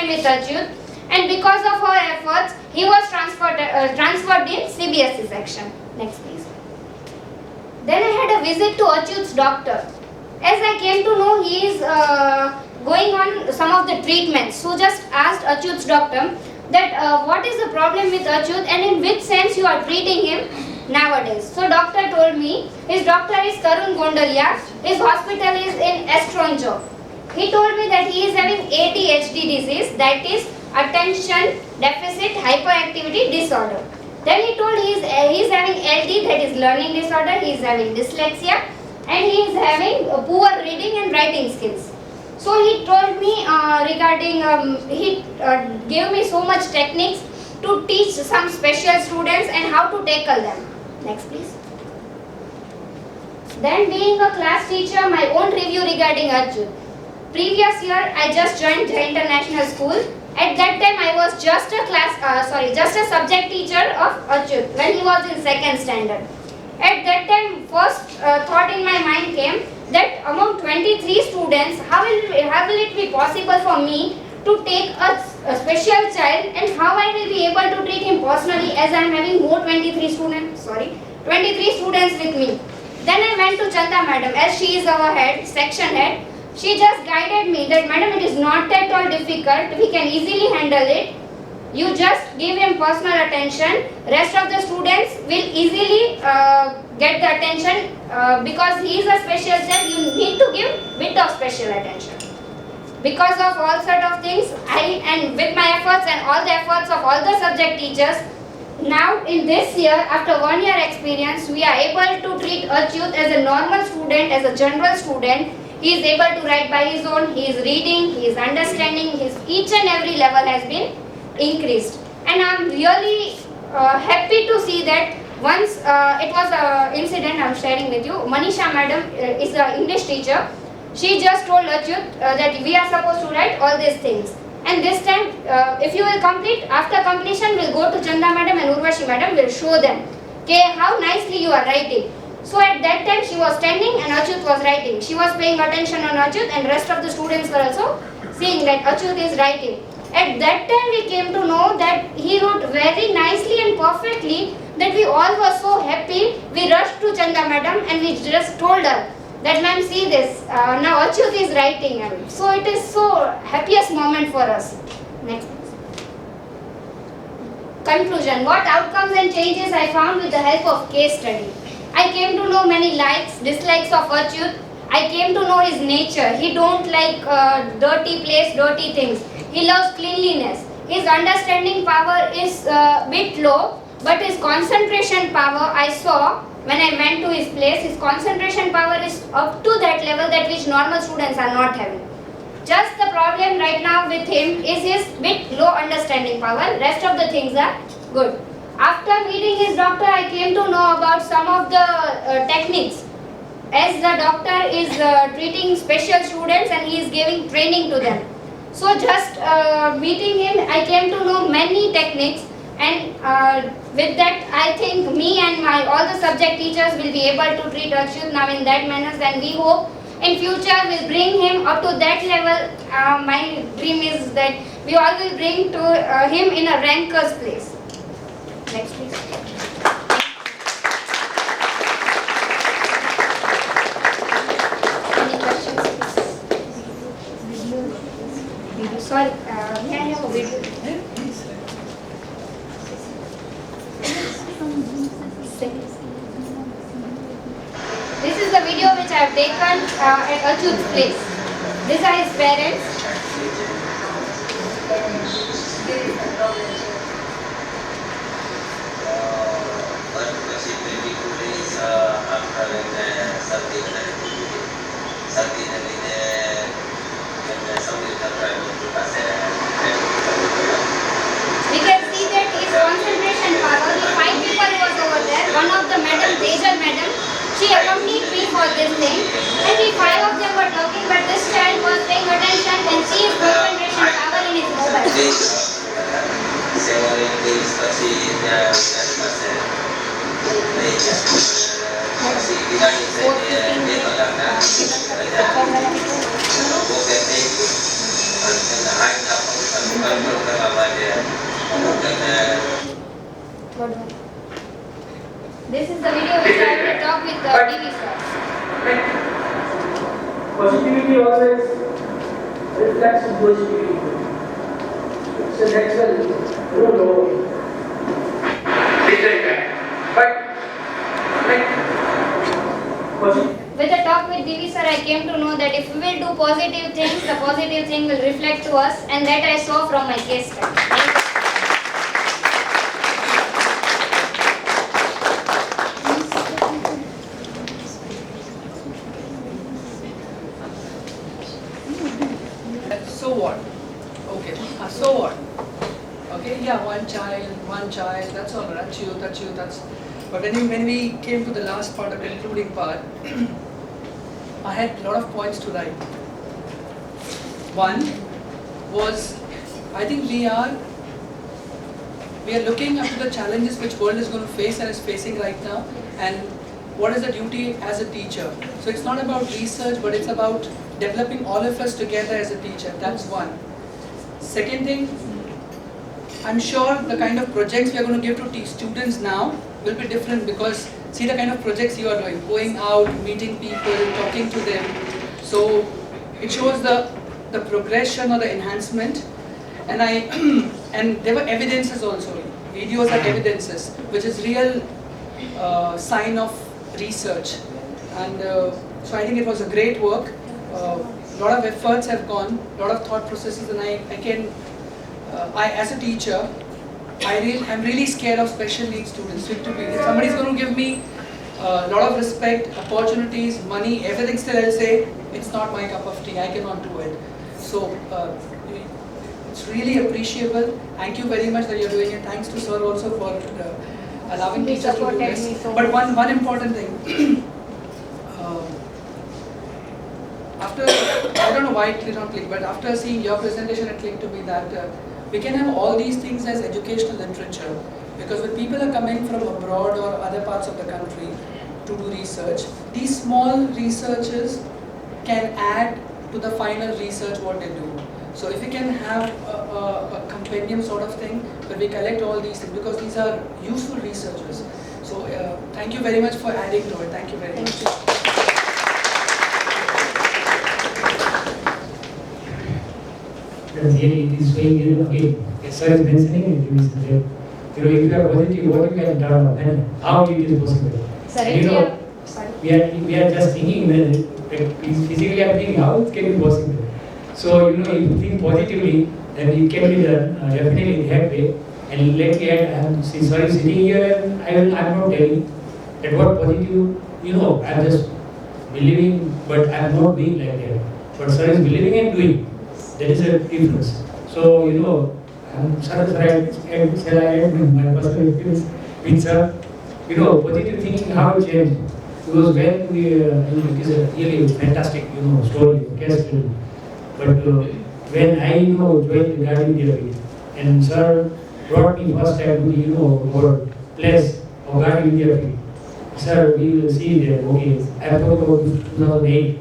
time with Achyut, and because of her efforts, he was transferred in CBSE section. Next please. Then I had a visit to Achyut's doctor. As I came to know he is going on some of the treatments, so just asked Achyut's doctor that what is the problem with Achyut and in which sense you are treating him nowadays. So doctor told me his doctor is Karun Gondalia, his hospital is in Estronjo. He told me that he is having ADHD disease, that is attention deficit hyperactivity disorder. Then he told he is having LD, that is learning disorder, he is having dyslexia, and he is having poor reading and writing skills. So he told me regarding, he gave me so much techniques to teach some special students and how to tackle them. Next please. Then being a class teacher, my own review regarding Achyut. Previous year I just joined the international school. At that time I was just a subject teacher of Achyut when he was in 2nd standard. At that time first thought in my mind came that among 23 students, how will it be possible for me to take a special child and how I will be able to treat him personally as I am having more 23 students with me. Then I went to Chanda madam, as she is our head, section head. She just guided me that madam, it is not at all difficult, we can easily handle it. You just give him personal attention, rest of the students will easily get the attention because he is a special child, you need to give bit of special attention. Because of all sort of things, and with my efforts and all the efforts of all the subject teachers, now in this year, after 1 year experience, we are able to treat Achyut as a normal student, as a general student. He is able to write by his own, he is reading, he is understanding, his each and every level has been increased. And I am really happy to see that once it was an incident I am sharing with you. Manisha madam is an English teacher. She just told Achyut that we are supposed to write all these things. And this time, if you will complete, after completion, we will go to Chanda madam and Urvashi madam, will show them how nicely you are writing. So at that time, she was standing and Achyut was writing. She was paying attention on Achyut and rest of the students were also seeing that Achyut is writing. At that time, we came to know that he wrote very nicely and perfectly that we all were so happy. We rushed to Chanda madam and we just told her that ma'am, see this, now Achyut is writing. So it is so happiest moment for us. Next. Conclusion. What outcomes and changes I found with the help of case study. I came to know many likes, dislikes of Achyut. I came to know his nature. He don't like dirty place, dirty things. He loves cleanliness. His understanding power is bit low, but his concentration power I saw when I went to his place, his concentration power is up to that level that which normal students are not having. Just the problem right now with him is his bit low understanding power. Rest of the things are good. After meeting his doctor, I came to know about some of the techniques. As the doctor is treating special students and he is giving training to them. So just meeting him, I came to know many techniques, and with that I think me and all the subject teachers will be able to treat Achyut now in that manner, and we hope in future will bring him up to that level. My dream is that we all will bring to him in a ranker's place. Next please. Any questions please? Sorry, may I have a video? This is the video which I have taken at Achyut's place. These are his parents. We can see that his concentration power, the 5 people was over there. One of the madam, Tejal madam, she accompanied me for this thing. And we 5 of them were talking, but this child was paying attention and see his concentration power in his mobile. What one? This is the video which I will talk with DV sir. Positivity always reflects in positivity. It's a natural rule. With the talk with DV sir, I came to know that if we will do positive things, the positive thing will reflect to us, and that I saw from my case study. So what? Okay. So what? Okay. Yeah. One child. That's all. That's you. That's. But when we came to the last part, the concluding part, I had a lot of points to write. One was, I think we are looking up to the challenges which world is going to face and is facing right now, and what is the duty as a teacher. So it's not about research, but it's about developing all of us together as a teacher. That's one. Second thing, I'm sure the kind of projects we are going to give to students now will be different, because see the kind of projects you are doing, going out, meeting people, talking to them. So it shows the progression or the enhancement. And and there were evidences also. Videos are evidences, which is real sign of research. And so I think it was a great work. A lot of efforts have gone, a lot of thought processes, and I as a teacher, I'm really scared of special needs students. If somebody's going to give me a lot of respect, opportunities, money, everything, still I'll say, it's not my cup of tea, I cannot do it. So it's really appreciable. Thank you very much that you're doing it. Thanks to sir also for allowing teachers to do this. But one important thing, after, I don't know why it did not click, but after seeing your presentation, it clicked to me that we can have all these things as educational literature, because when people are coming from abroad or other parts of the country to do research, these small researches can add to the final research what they do. So if we can have a compendium sort of thing where we collect all these things, because these are useful researches. So thank you very much for adding to it. Thank you very much. Really, it is saying, again, as sir is mentioning, it is that, if you are positive, what you can turn up and how it is possible. Sir, we are just thinking that physically I'm thinking how it can be possible. So, if you think positively, then it can be done definitely in that way. And lately, I'm sitting here and I'm not telling that what positive, I'm just believing, but I'm not doing like that. But sir is believing and doing. That is a difference. So, I'm satisfied and shall I add my personal experience with sir, positive thinking, how it changed. Because when it is a really fantastic, story, case study. But when I, joined the garden therapy, and sir brought me first time to the, word place of garden therapy. Sir, we will see there, okay, I thought about 2008.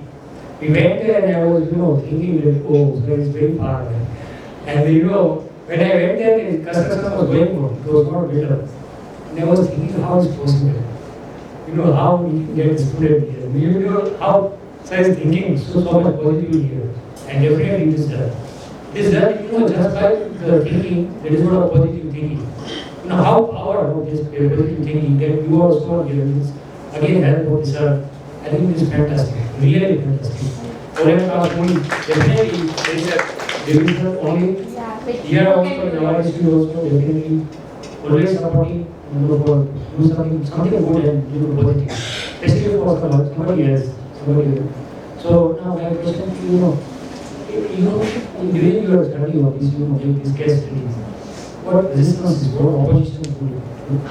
We went there and I was, thinking that, oh, so it's very far. And, when I went there, the construction was going on. It was not better. And I was thinking, how is it possible? How we can get a student here. How sir is thinking so much positively here. And definitely it is done. It is done, just by the thinking, that is not a positive thinking. How power of this positive thinking that you also here is, again, help of sir. I think it is fantastic, really fantastic. Definitely, there is only here also, the Lord is also definitely always supporting, for do something good and positive, especially for somebody else. So now my question to during your study of this case studies, what resistance is, what opposition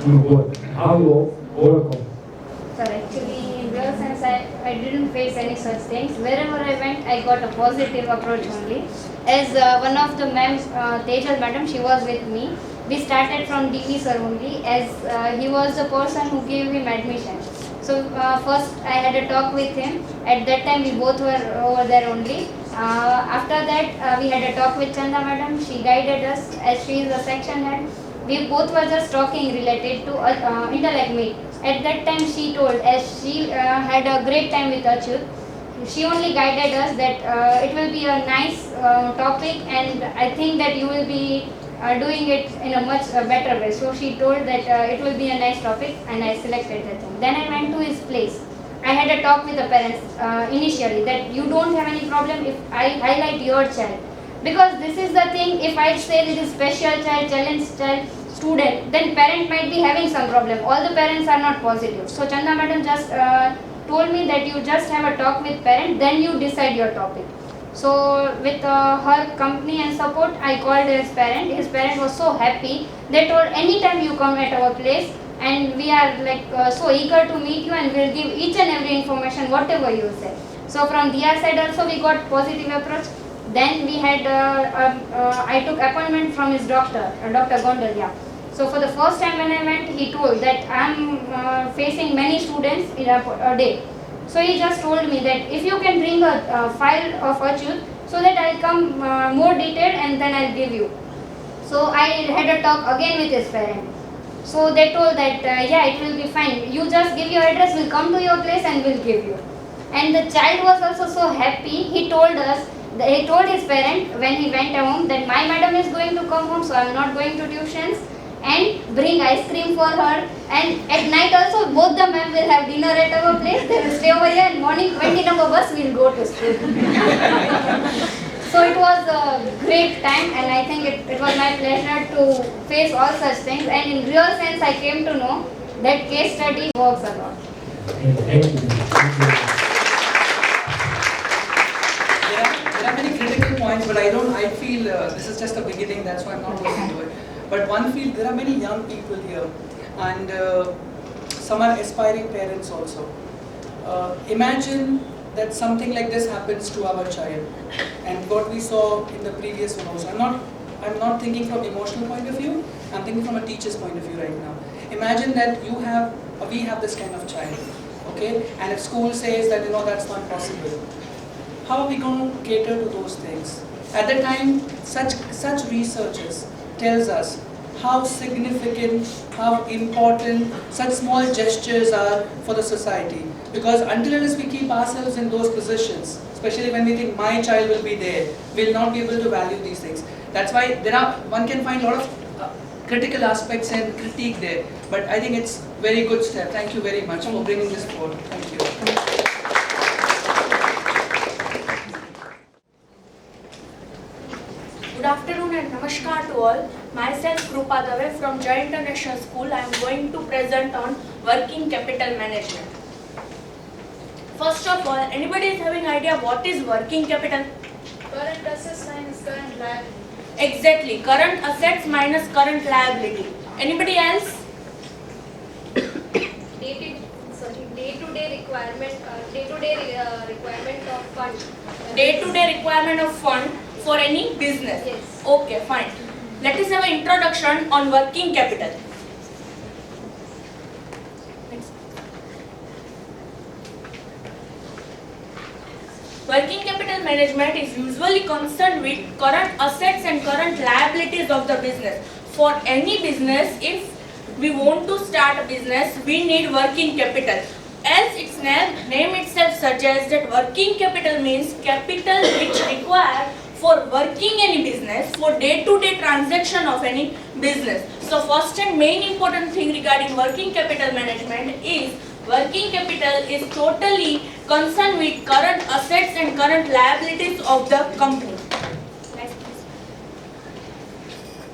to work, how you overcome? Sir, actually, in real sense, I didn't face any such things. Wherever I went, I got a positive approach only. As one of the ma'am, Tejal madam, she was with me. We started from DV sir only, as he was the person who gave him admission. So first I had a talk with him. At that time we both were over there only, After that, we had a talk with Chanda madam. She guided us as she is the section head. We both were just talking related to Intellect Meet. At that time, she told, as she had a great time with Achyut, she only guided us that it will be a nice topic, and I think that you will be doing it in a much better way. So she told that it will be a nice topic, and I selected that thing. Then I went to his place. I had a talk with the parents initially that you don't have any problem if I highlight your child, because this is the thing. If I say this is special child, challenge child, student, then parent might be having some problem. All the parents are not positive. So Chanda madam just told me that you just have a talk with parent, then you decide your topic. So with her company and support, I called his parent. His parent was so happy. They told, anytime you come at our place, and we are like so eager to meet you, and we'll give each and every information whatever you say. So from their side also we got positive approach. Then we had I took appointment from his doctor, Dr. Gondalia. So for the first time when I went, he told that I'm facing many students in a day. So he just told me that if you can bring a file of Achyut, so that I'll come more detailed and then I'll give you. So I had a talk again with his parent. So they told that yeah, it will be fine. You just give your address, we'll come to your place and we'll give you. And the child was also so happy. He told us, he told his parent when he went home that my madam is going to come home, so I'm not going to tuitions, and bring ice cream for her. And at night also both the ma'am will have dinner at our place. They will stay over here, and morning 20 number bus we'll go to school. So it was a great time, and I think it was my pleasure to face all such things. And in real sense, I came to know that case study works a lot. Thank you. There are many critical points, but I feel this is just a beginning, that's why I'm not going into it. But one feel there are many young people here, and some are aspiring parents also. Imagine that something like this happens to our child, and what we saw in the previous one also. I'm not thinking from emotional point of view, I'm thinking from a teacher's point of view right now. Imagine that we have this kind of child, okay, and if school says that that's not possible, how are we going to cater to those things? At the time, such researchers tells us how significant, how important such small gestures are for the society. Because until unless we keep ourselves in those positions, especially when we think my child will be there, we'll not be able to value these things. That's why one can find a lot of critical aspects and critique there. But I think it's very good step. Thank you very much for bringing this forward. Thank you. Good afternoon and namaskar to all. Myself Krupa Dave from Jai International School. I am going to present on working capital management. First of all, anybody is having idea what is working capital? Current assets minus current liability. Exactly, current assets minus current liability. Anybody else? Day-to-day requirement of fund. Day-to-day requirement of fund for any business. Yes. Okay, fine. Let us have an introduction on working capital. Working capital management is usually concerned with current assets and current liabilities of the business. For any business, if we want to start a business, we need working capital. As its name itself suggests that working capital means capital which required for working any business, for day-to-day transaction of any business. So first and main important thing regarding working capital management is working capital is totally concerned with current assets and current liabilities of the company. Next, please.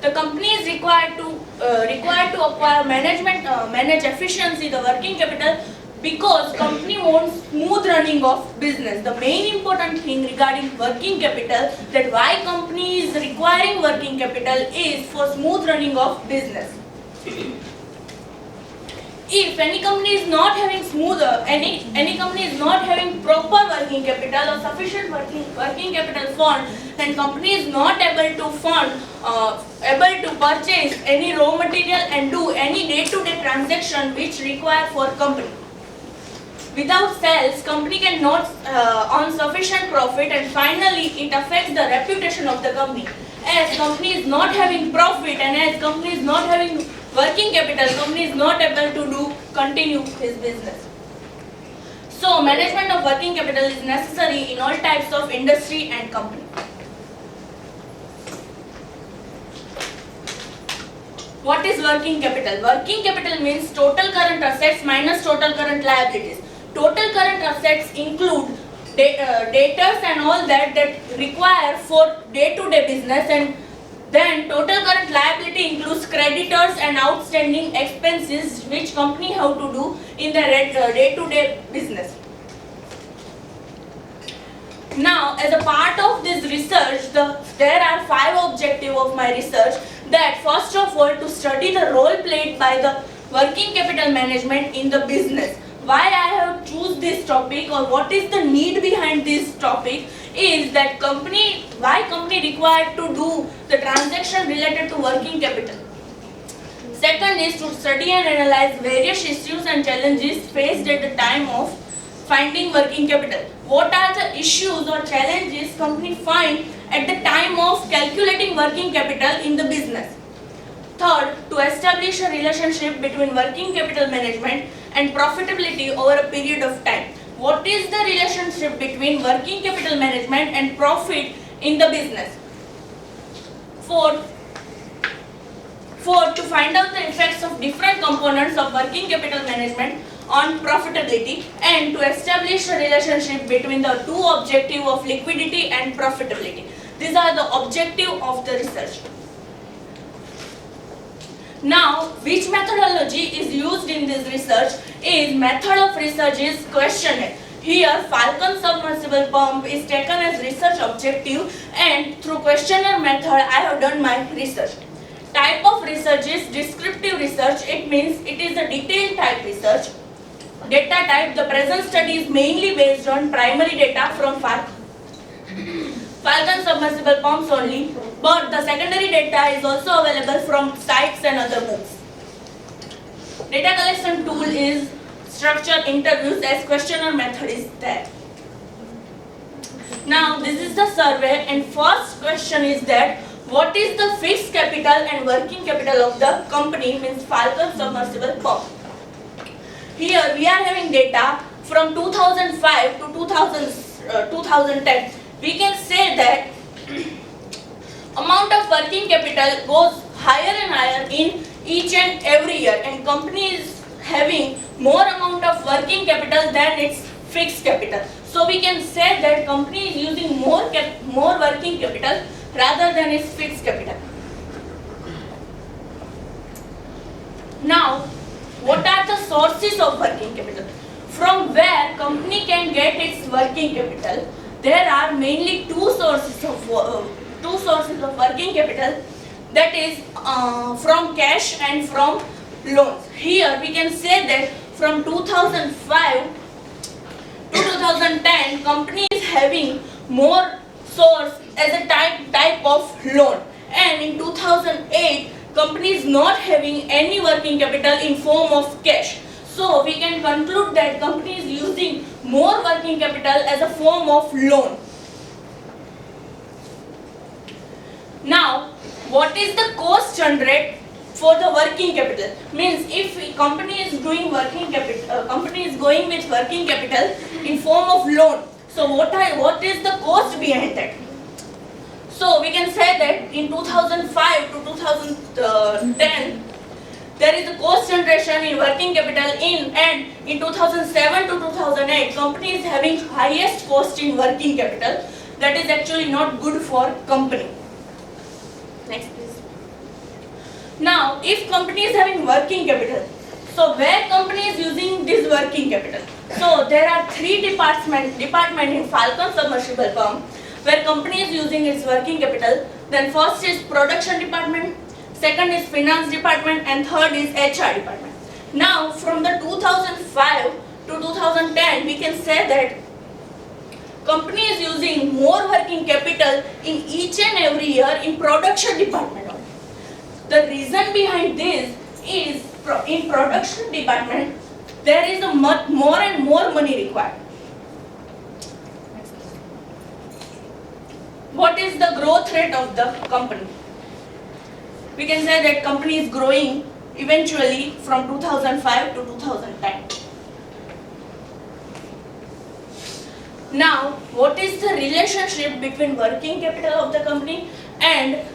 The company is required to acquire manage efficiency the working capital because company wants smooth running of business. The main important thing regarding working capital, that why company is requiring working capital is for smooth running of business. If any company is not having any company is not having proper working capital or sufficient working capital fund, then company is not able to purchase any raw material and do any day-to-day transaction which require for company. Without sales, company cannot earn sufficient profit, and finally it affects the reputation of the company. As company is not having profit and as company is not having working capital, company is not able to continue his business. So management of working capital is necessary in all types of industry and company. What is working capital? Working capital means total current assets minus total current liabilities. Total current assets include debtors and all that require for day-to-day business, and then total current liability includes creditors and outstanding expenses which company have to do in the day-to-day business. Now, as a part of this research, there are 5 objectives of my research. That first of all, to study the role played by the working capital management in the business. Why I have choose this topic, or what is the need behind this topic, is that why company required to do the transaction related to working capital. Second is to study and analyze various issues and challenges faced at the time of finding working capital. What are the issues or challenges company find at the time of calculating working capital in the business. Third, to establish a relationship between working capital management and profitability over a period of time. What is the relationship between working capital management and profit in the business? Fourth, to find out the effects of different components of working capital management on profitability, and to establish a relationship between the 2 objectives of liquidity and profitability. These are the objectives of the research. Now, which methodology is used in this research is method of research is questionnaire. Here, Falcon submersible pump is taken as research objective, and through questionnaire method I have done my research. Type of research is descriptive research. It means it is a detailed type research. Data type, the present study is mainly based on primary data from Falcon submersible pumps only, but the secondary data is also available from sites and other books. Data collection tool is structured interviews, as questionnaire method is there. Now this is the survey, and first question is that what is the fixed capital and working capital of the company, means Falcon submersible pump. Here we are having data from 2005 to 2010. We can say that amount of working capital goes higher and higher in each and every year, and company is having more amount of working capital than its fixed capital. So we can say that company is using more working capital rather than its fixed capital. Now, what are the sources of working capital? From where company can get its working capital? There are mainly two sources of working capital. That is from cash and from loans. Here we can say that from 2005 to 2010, company is having more source as a type of loan, and in 2008 company is not having any working capital in form of cash. So we can conclude that company is using more working capital as a form of loan. Now, what is the cost generated for the working capital? Means if company is doing working capital, company is going with working capital in form of loan. So what is the cost behind that? So we can say that in 2005 to 2010 there is a cost generation in working capital and in 2007 to 2008 company is having highest cost in working capital. That is actually not good for company. Next please. Now if company is having working capital, so where company is using this working capital? So there are three department in Falcon submersible pump where company is using its working capital. Then first is production department, second is finance department, and third is HR department. Now from the 2005 to 2010 we can say that company is using more working capital in each and every year in production department only. The reason behind this is in production department there is a more and more money required. What is the growth rate of the company? We can say that company is growing eventually from 2005 to 2010. Now, what is the relationship between working capital of the company and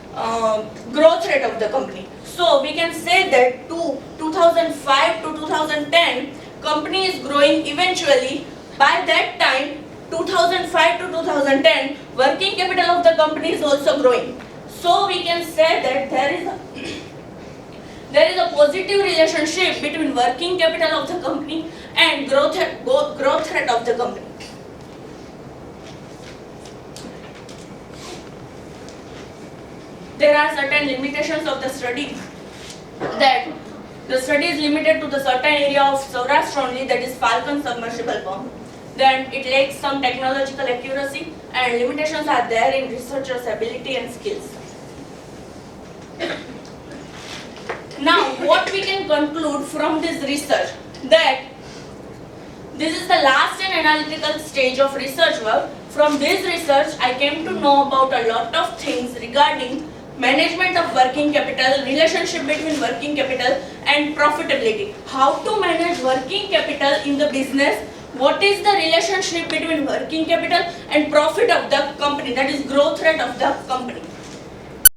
growth rate of the company? So, we can say that 2005 to 2010, company is growing eventually. By that time, 2005 to 2010, working capital of the company is also growing. So, we can say that there is a positive relationship between working capital of the company and growth rate of the company. There are certain limitations of the study, that the study is limited to the certain area of Saurashtra only, that is Falcon submersible pump. Then it lacks some technological accuracy, and limitations are there in researchers' ability and skills. Now, what we can conclude from this research, that this is the last and analytical stage of research work. From this research, I came to know about a lot of things regarding management of working capital, relationship between working capital and profitability. How to manage working capital in the business, what is the relationship between working capital and profit of the company, that is growth rate of the company.